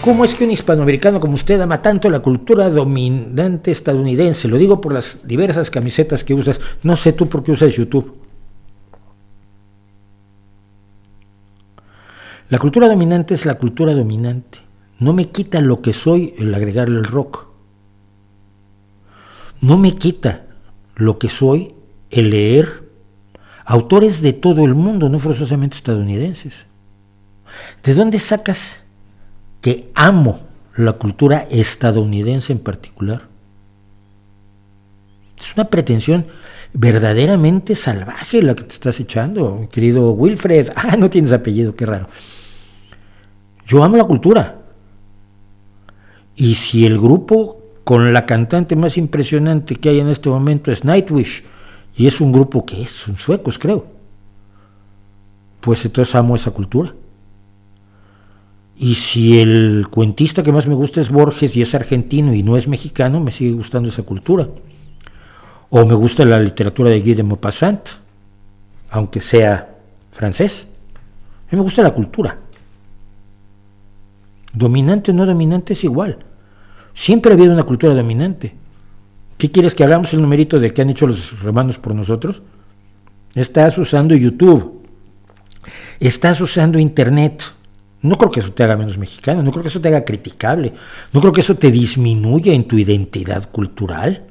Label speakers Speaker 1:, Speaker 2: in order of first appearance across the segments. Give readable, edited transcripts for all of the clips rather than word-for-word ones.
Speaker 1: ¿Cómo es que un hispanoamericano como usted ama tanto la cultura dominante estadounidense? Lo digo por las diversas camisetas que usas. No sé tú por qué usas YouTube. La cultura dominante es la cultura dominante. No me quita lo que soy el agregarle el rock. No me quita lo que soy el leer autores de todo el mundo, no forzosamente estadounidenses. ¿De dónde sacas que amo la cultura estadounidense en particular? Es una pretensión verdaderamente salvaje la que te estás echando, querido Wilfred. No tienes apellido, qué raro. Yo amo la cultura. Y si el grupo con la cantante más impresionante que hay en este momento es Nightwish, y es un grupo que son suecos, creo, pues entonces amo esa cultura. Y si el cuentista que más me gusta es Borges y es argentino y no es mexicano, me sigue gustando esa cultura. O me gusta la literatura de Guy de Maupassant, aunque sea francés. A mí me gusta la cultura. Dominante o no dominante es igual. Siempre ha habido una cultura dominante. ¿Qué quieres que hagamos el numerito de qué han hecho los romanos por nosotros? Estás usando YouTube. Estás usando Internet. No creo que eso te haga menos mexicano, no creo que eso te haga criticable, no creo que eso te disminuya en tu identidad cultural.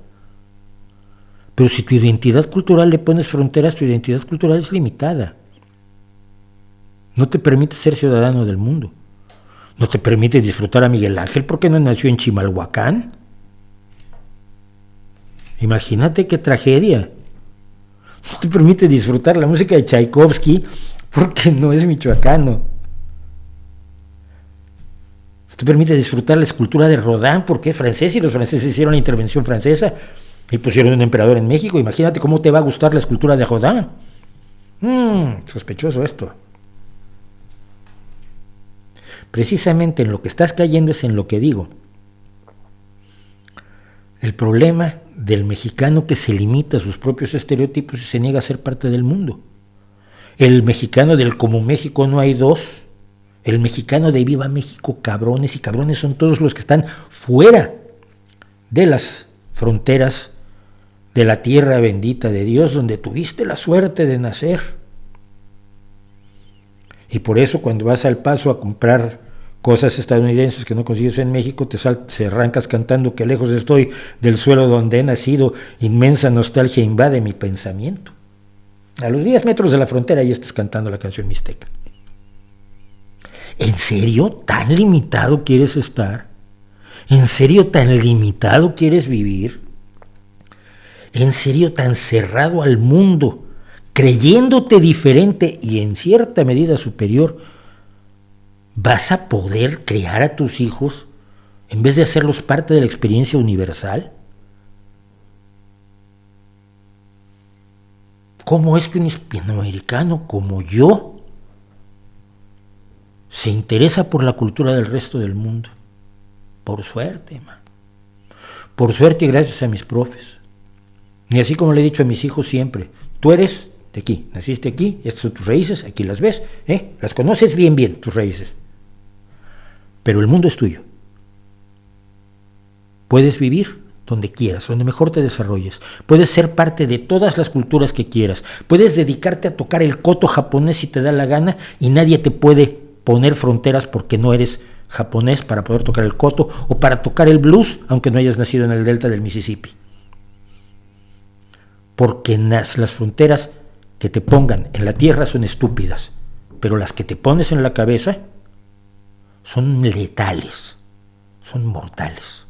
Speaker 1: Pero si tu identidad cultural le pones fronteras, tu identidad cultural es limitada. No te permite ser ciudadano del mundo. No te permite disfrutar a Miguel Ángel porque no nació en Chimalhuacán. Imagínate qué tragedia. No te permite disfrutar la música de Tchaikovsky porque no es michoacano. No te permite disfrutar la escultura de Rodin porque es francés y los franceses hicieron la intervención francesa y pusieron un emperador en México. Imagínate cómo te va a gustar la escultura de Rodin. Sospechoso esto. Precisamente en lo que estás cayendo es en lo que digo. El problema del mexicano que se limita a sus propios estereotipos y se niega a ser parte del mundo. El mexicano del como México no hay dos. El mexicano de Viva México, cabrones, y cabrones son todos los que están fuera de las fronteras de la tierra bendita de Dios, donde tuviste la suerte de nacer. Y por eso cuando vas al Paso a comprar cosas estadounidenses que no consigues en México, te arrancas cantando que lejos estoy del suelo donde he nacido, inmensa nostalgia invade mi pensamiento. A los 10 metros de la frontera ya estás cantando la canción mixteca. ¿En serio tan limitado quieres estar? ¿En serio tan limitado quieres vivir? ¿En serio tan cerrado al mundo, creyéndote diferente y en cierta medida superior, vas a poder crear a tus hijos en vez de hacerlos parte de la experiencia universal? ¿Cómo es que un hispanoamericano como yo se interesa por la cultura del resto del mundo? Por suerte, man. Por suerte y gracias a mis profes. Y así como le he dicho a mis hijos siempre, tú eres de aquí, naciste aquí, estas son tus raíces, aquí las ves, las conoces bien, tus raíces. Pero el mundo es tuyo. Puedes vivir donde quieras, donde mejor te desarrolles. Puedes ser parte de todas las culturas que quieras. Puedes dedicarte a tocar el koto japonés si te da la gana y nadie te puede poner fronteras porque no eres japonés para poder tocar el koto o para tocar el blues aunque no hayas nacido en el delta del Mississippi. Porque las fronteras que te pongan en la tierra son estúpidas, pero las que te pones en la cabeza son letales, son mortales.